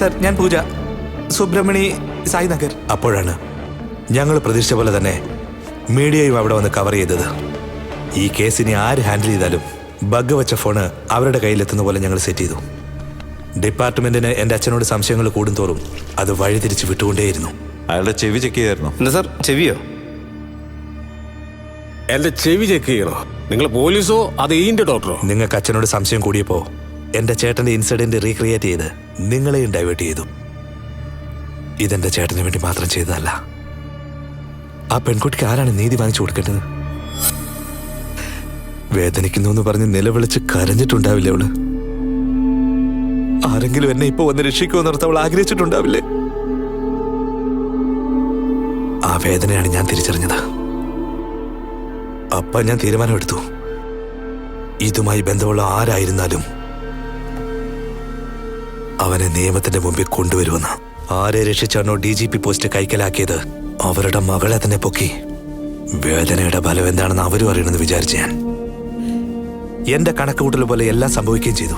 Sir, ഞാൻ പൂജ, സുബ്രഹ്മണി, സായി നഗർ. അപ്പോഴാണ് ഞങ്ങൾ പ്രതീക്ഷിച്ച പോലെ തന്നെ മീഡിയയും അവിടെ വന്ന് കവർ ചെയ്തത്. ഈ കേസിനെ ആര് ഹാൻഡിൽ ചെയ്താലും ബഗ് വെച്ച ഫോണ് അവരുടെ കയ്യിലെത്തുന്ന പോലെ ഞങ്ങൾ സെറ്റ് ചെയ്തു. ഡിപ്പാർട്ട്മെന്റിന് എൻ്റെ അച്ഛനോട് സംശയങ്ങൾ കൂടുന്തോറും അത് വഴിതിരിച്ച് വിട്ടുകൊണ്ടേയിരുന്നു. അയാളുടെ ചെവി ചെക്ക് ചെയ്യായിരുന്നു. എന്താ സാർ, ചെവിയോ? എന്റെ ചെവി ചെക്ക് ചെയ്യണോ? നിങ്ങൾ പോലീസോ അത് ഈന്റെ ഡോക്ടറോ? നിങ്ങൾക്ക് അച്ഛനോട് സംശയം കൂടിയപ്പോ എന്റെ ചേട്ടന്റെ ഇൻസിഡന്റ് റീക്രിയേറ്റ് ചെയ്ത് നിങ്ങളെയും ഡൈവേർട്ട് ചെയ്തു. ഇതെന്റെ ചേട്ടന് വേണ്ടി മാത്രം ചെയ്തതല്ല. ആ പെൺകുട്ടിക്ക് ആരാണ് നീതി വാങ്ങിച്ചു കൊടുക്കേണ്ടത്? വേദനിക്കുന്നു എന്ന് പറഞ്ഞ് നിലവിളിച്ച് കരഞ്ഞിട്ടുണ്ടാവില്ലേ അവള്? ആരെങ്കിലും എന്നെ ഇപ്പൊ വന്ന് രക്ഷിക്കുമെന്നോർത്ത് അവൾ ആഗ്രഹിച്ചിട്ടുണ്ടാവില്ലേ? ആ വേദനയാണ് ഞാൻ തിരിച്ചറിഞ്ഞത്. അപ്പ ഞാൻ തീരുമാനമെടുത്തു, ഇതുമായി ബന്ധമുള്ള ആരായിരുന്നാലും അവനെ നിയമത്തിന്റെ മുമ്പിൽ കൊണ്ടുവരുമെന്ന്. ആരെ രക്ഷിച്ചാണോ DGP പോസ്റ്റ് കൈക്കലാക്കിയത് അവരുടെ മകളെ തന്നെ പൊക്കി വേദനയുടെ ബലം എന്താണെന്ന് അവരും അറിയണമെന്ന് വിചാരിച്ചു. ഞാൻ എന്റെ കണക്കുകൂട്ടൽ പോലെ എല്ലാം സംഭവിക്കുകയും ചെയ്തു.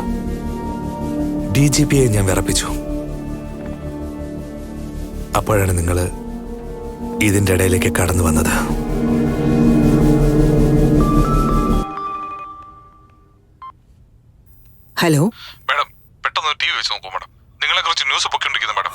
DGPയെ ഞാൻ വിറപ്പിച്ചു. അപ്പോഴാണ് നിങ്ങൾ ഇതിന്റെ ഇടയിലേക്ക് കടന്നു വന്നത്. ഹലോ മാഡം, പെട്ടെന്ന് TV വെച്ച് നോക്കൂ മാഡം. നിങ്ങളെ കുറിച്ച് ന്യൂസ് പൊക്കിണ്ടിരിക്കുന്നു മാഡം.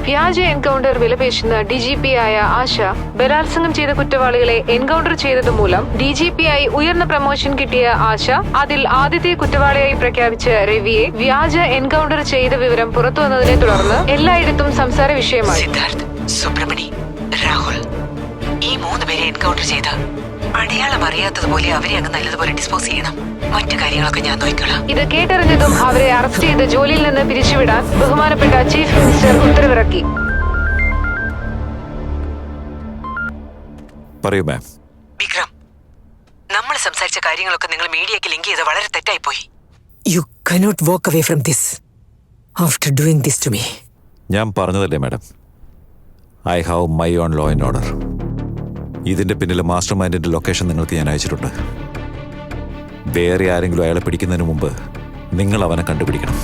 വ്യാജ എൻകൗണ്ടർ വിലപേശുന്ന DGP ആയ ആശ ബലാത്സംഗം ചെയ്ത കുറ്റവാളികളെ എൻകൗണ്ടർ ചെയ്തത് മൂലം DGP ആയി ഉയർന്ന പ്രമോഷൻ കിട്ടിയ ആശ അതിൽ ആദ്യത്തെ കുറ്റവാളിയായി പ്രഖ്യാപിച്ച രവിയെ വ്യാജ എൻകൗണ്ടർ ചെയ്ത വിവരം പുറത്തു വന്നതിനെ തുടർന്ന് എല്ലായിടത്തും സംസാര വിഷയമായി. സിദ്ധാർത്ഥ്, സുബ്രഹ്മണി, രാഹുൽ, ഈ 3 പേരെ എൻകൗണ്ടർ ചെയ്ത് അടയാളം അറിയാത്തതുപോലെ അവരെ അങ്ങ് നല്ലതുപോലെ ഡിസ്പോസ് ചെയ്യണം. മറ്റു കാര്യങ്ങളൊക്കെ ഞാൻ നോക്കിക്കോളാം. ഇത് കേട്ടറിഞ്ഞതും അവരെ അറസ്റ്റ് ചെയ്ത് ജോലിയിൽ നിന്ന് പിരിച്ചുവിടാൻ ബഹുമാനപ്പെട്ട ചീഫ് മിനിസ്റ്റർ ഉത്തരവിറക്കി. പറയൂ മാം. വിക്രം, നമ്മൾ സംസാരിച്ച കാര്യങ്ങളൊക്കെ നിങ്ങൾ മീഡിയക്ക് ലിങ്ക് ചെയ്ത് വളരെ തെറ്റായിപ്പോയി. You cannot walk away from this after doing this to me. ഞാൻ പറഞ്ഞതല്ലേ madam, I have my own law and order. ഇതിന്റെ പിന്നിലെ മാസ്റ്റർ മൈൻഡിന്റെ ലൊക്കേഷൻ നിങ്ങൾക്ക് ഞാൻ അയച്ചിട്ടുണ്ട്. വേറെ ആരെങ്കിലും അയാളെ പിടിക്കുന്നതിന് മുമ്പ് നിങ്ങൾ അവനെ കണ്ടുപിടിക്കണം.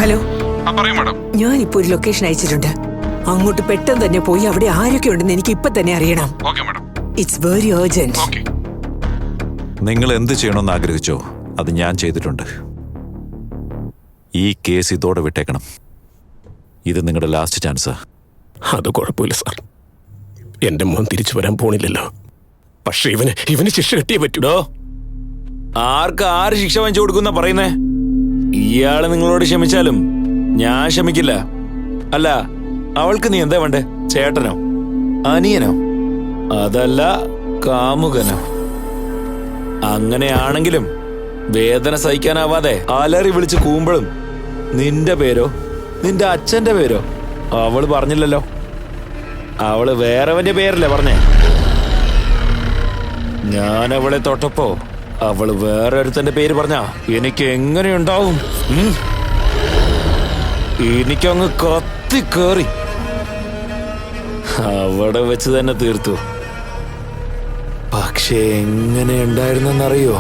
ഹലോ, പറയൂ മാഡം. ഞാൻ ഇപ്പൊ ഒരു ലൊക്കേഷൻ അയച്ചിട്ടുണ്ട്. അങ്ങോട്ട് പെട്ടെന്ന് തന്നെ പോയി അവിടെ ആരൊക്കെ ഉണ്ടെന്ന് എനിക്ക് ഇപ്പൊ തന്നെ അറിയണം. Okay madam. It's very urgent. Okay. നിങ്ങൾ എന്ത് ചെയ്യണമെന്ന് ആഗ്രഹിച്ചോ അത് ഞാൻ ചെയ്തിട്ടുണ്ട്. ഈ കേസ് ഇതോടെ വിട്ടേക്കണം. ഇത് നിങ്ങളുടെ ലാസ്റ്റ് ചാൻസാ. അത് കുഴപ്പമില്ല സാർ, എന്റെ മോൻ തിരിച്ചു വരാൻ പോണില്ലല്ലോ. പക്ഷെ ഇവന് ശിക്ഷ കിട്ടിയേ പറ്റൂടോ. ആര് ശിക്ഷ വാങ്ങിച്ചു കൊടുക്കുന്ന പറയുന്നേ? ഇയാള് നിങ്ങളോട് ക്ഷമിച്ചാലും ഞാൻ ക്ഷമിക്കില്ല. അല്ല, അവൾക്ക് നീ എന്താ വേണ്ടേ? ചേട്ടനോ, അനിയനോ, അതല്ല കാമുകനോ? അങ്ങനെയാണെങ്കിലും വേദന സഹിക്കാനാവാതെ അലറി വിളിച്ച് കൂമ്പളും നിന്റെ പേരോ നിന്റെ അച്ഛന്റെ പേരോ അവള് പറഞ്ഞില്ലല്ലോ. അവള് വേറെവന്റെ പേരല്ലേ പറഞ്ഞേ? ഞാൻ അവളെ തൊട്ടപ്പോ അവള് വേറെ ഒരുത്തന്റെ പേര് പറഞ്ഞ എനിക്ക് എങ്ങനെയുണ്ടാവും? എനിക്കങ്ങ് കത്തിക്കേറി അവിടെ വെച്ച് തന്നെ തീർത്തു. പക്ഷെ എങ്ങനെ ഉണ്ടായിരുന്നെന്നറിയോ?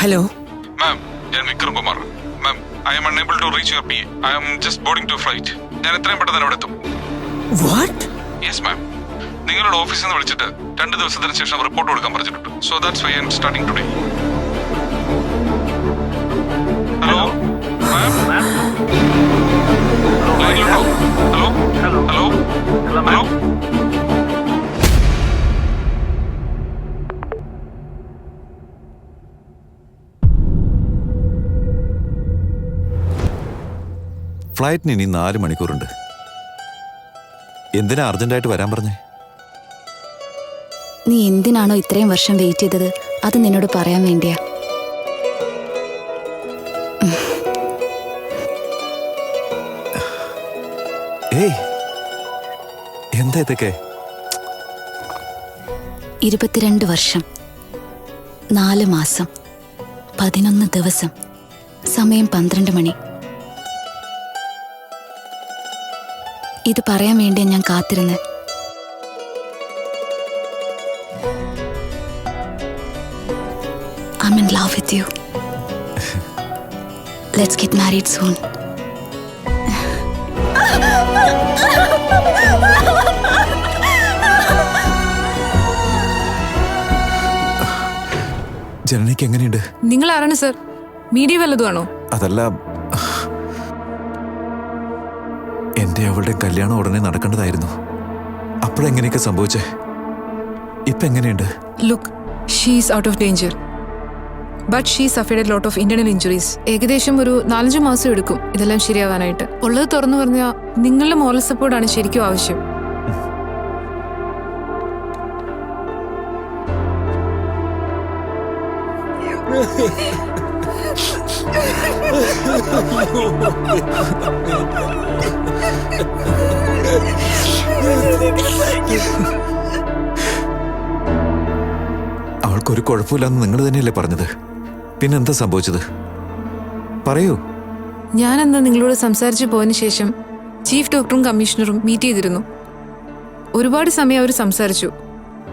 ഹലോ മാം, ഞാൻ Vikram Kumar. Ma'am, I am unable to reach your P. I am just boarding to flight. ഞാൻ എത്രയും പെട്ടെന്ന് അവിടെ എത്തും. വാട്ട്? Yes ma'am. നിങ്ങളുടെ ഓഫീസിൽ നിന്ന് വിളിച്ചിട്ട് 2 ദിവസത്തിന് ശേഷം റിപ്പോർട്ട് കൊടുക്കാൻ പറഞ്ഞിട്ടുണ്ട്. So that's why I am starting today. Hello ma'am, ലൈനിലുണ്ടോ? Hello hello hello. ഫ്ലൈറ്റിന് ഇനി 4 മണിക്കൂറുണ്ട്. എന്തിനാ അർജന്റായിട്ട് വരാൻ പറഞ്ഞേ? നീ എന്തിനാണോ ഇത്രയും വർഷം വെയിറ്റ് ചെയ്തത് അത് നിന്നോട് പറയാൻ വേണ്ടിയാ. ഏയ്, എന്താ ഇതൊക്കെ? 22 വർഷം, 4 മാസം, 11 ദിവസം, സമയം 12 മണി. ഇത് പറയാൻ വേണ്ടിയാ ഞാൻ കാത്തിരുന്നത്. I'm in love with you. Let's get married soon. ജനനിക്ക് എങ്ങനെയുണ്ട്? നിങ്ങൾ ആരാണ് സർ? മീഡിയ വല്ലതുമാണോ? അതല്ല, എന്റെ അവളുടെ കല്യാണം ഉടനെ നടക്കേണ്ടതായിരുന്നു. അപ്പോഴെങ്ങനെയൊക്കെ സംഭവിച്ചേ? ഇപ്പൊ എങ്ങനെയുണ്ട്? Look, she's out of danger, but she suffered a lot of internal injuries. ഏകദേശം ഒരു 4-5 മാസം എടുക്കും ഇതെല്ലാം ശരിയാവാനായിട്ട്. ഉള്ളത് തുറന്നു പറഞ്ഞാൽ നിങ്ങളുടെ മോറൽ സപ്പോർട്ടാണ് ശരിക്കും ആവശ്യം. അവൾക്കൊരു കുഴപ്പമില്ലെന്ന് നിങ്ങൾ തന്നെയല്ലേ പറഞ്ഞത്? പിന്നെന്താ സംഭവിച്ചത്? പറയൂ. ഞാനെന്നാ നിങ്ങളോട് സംസാരിച്ചു പോയതിനു ശേഷം ചീഫ് ഡോക്ടറും കമ്മീഷണറും മീറ്റ് ചെയ്തിരുന്നു. ഒരുപാട് സമയം അവർ സംസാരിച്ചു.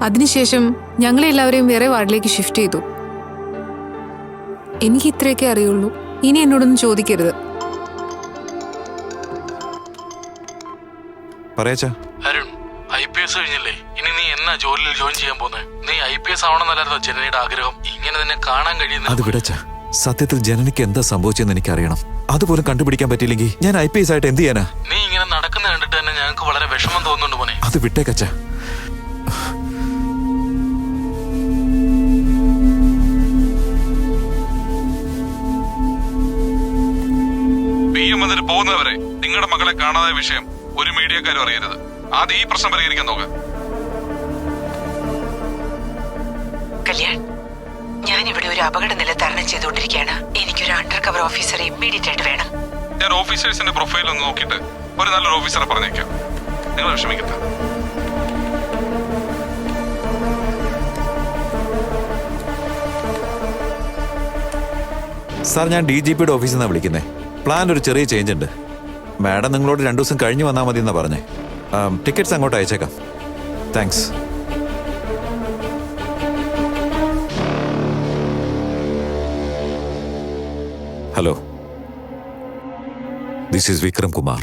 അതിനുശേഷം ഞങ്ങളെല്ലാവരെയും വേറെ വാർഡിലേക്ക് ഷിഫ്റ്റ് ചെയ്തു. എനിക്ക് ഇത്രയൊക്കെ അറിയുള്ളൂ. ഇനി എന്നോടൊന്നും ചോദിക്കരുത്. പറയാച്ചാ. അരുൺ, IPS കഴിഞ്ഞില്ലേ? ഇനി നീ എന്നാ ജോലിയിൽ ജോയിൻ ചെയ്യാൻ പോകുന്നത്? നീ IPS ആവണമെന്നല്ലായിരുന്നോ ജനനിയുടെ ആഗ്രഹം? ഇങ്ങനെ തന്നെ കാണാൻ കഴിയുന്ന അത് വിടച്ച. സത്യത്തിൽ ജനനിക്ക് എന്താ സംഭവിച്ചെന്ന് എനിക്കറിയണം. അതുപോലും കണ്ടുപിടിക്കാൻ പറ്റിയില്ലെങ്കിൽ ഞാൻ IPS ആയിട്ട് എന്ത് ചെയ്യാനാ? നീ ഇങ്ങനെ നടക്കുന്ന കണ്ടിട്ട് തന്നെ ഞങ്ങൾക്ക് വളരെ വിഷമം തോന്നുന്നുണ്ട് മോനെ. അത് വിട്ടേക്കച്ച. PM വന്നിട്ട് പോകുന്നവരെ നിങ്ങളുടെ മകളെ കാണാതായ വിഷയം ഒരു മീഡിയക്കാരും അറിയരുത്. ആദ്യം ഈ പ്രശ്നം പരിഹരിക്കാൻ നോക്ക്. കല്യാൺ, ഞാൻ ഇവിടെ ഒരു അപകട നില തരണം ചെയ്തുകൊണ്ടിരിക്കുകയാണ്. എനിക്കൊരു അണ്ടർ കവർ ഓഫീസറെ ഇമ്മീഡിയറ്റ് ആയിട്ട് വേണം. ഞാൻ ഓഫീസേഴ്സിന്റെ പ്രൊഫൈൽ ഒന്ന് നോക്കിയിട്ട് ഒരു നല്ലൊരു ഓഫീസറെ പറഞ്ഞേക്കാം. നിങ്ങൾ വിഷമിക്കട്ടെ. സാർ, ഞാൻ DGPയുടെ ഓഫീസിൽ നിന്നാണ് വിളിക്കുന്നത്. പ്ലാൻ ഒരു ചെറിയ ചേഞ്ച് ഉണ്ട്. മാഡം നിങ്ങളോട് 2 ദിവസം കഴിഞ്ഞ് വന്നാൽ മതി എന്നാ പറഞ്ഞേ. ടിക്കറ്റ്സ് അങ്ങോട്ട് അയച്ചേക്കാം. Thanks. Hello, this is Vikram Kumar.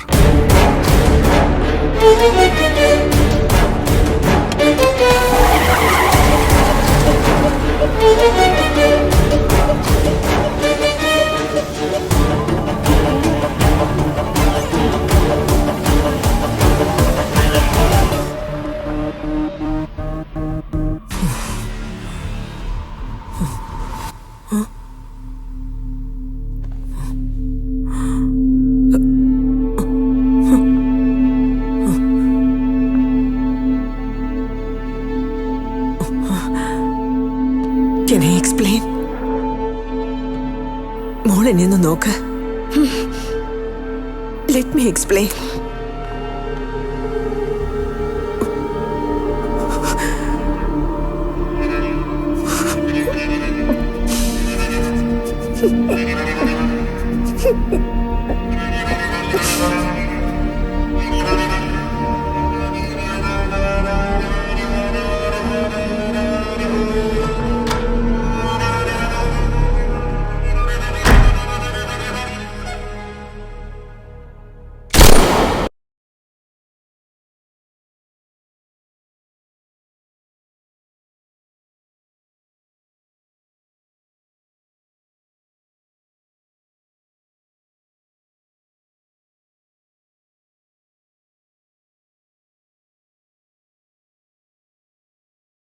Can I explain? മോൾ എന്നെ ഒന്ന് നോക്ക്. Let me explain.